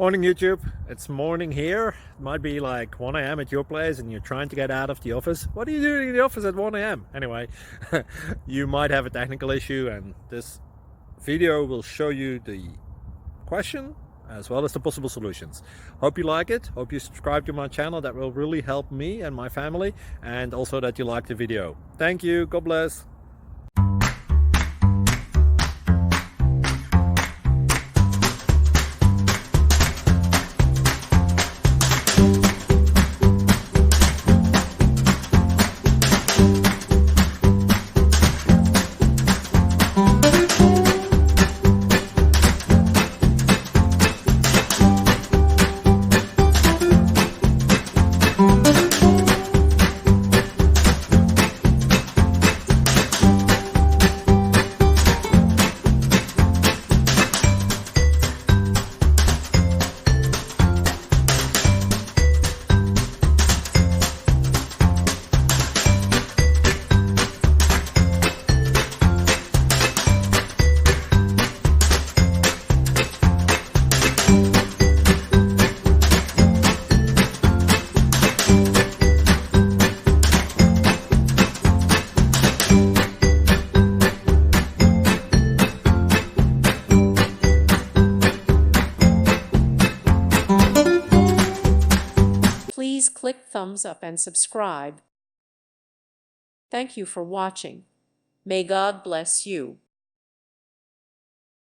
Morning YouTube, it's morning here. It might be like 1 a.m. at your place and you're trying to get out of the office. What are you doing in the office at 1 a.m.? Anyway, you might have a technical issue and this video will show you the question as well as the possible solutions. Hope you like it, hope you subscribe to my channel. That will really help me and my family, and also that you like the video. Thank you, God bless. Please click thumbs up and subscribe. Thank you for watching. May God bless you.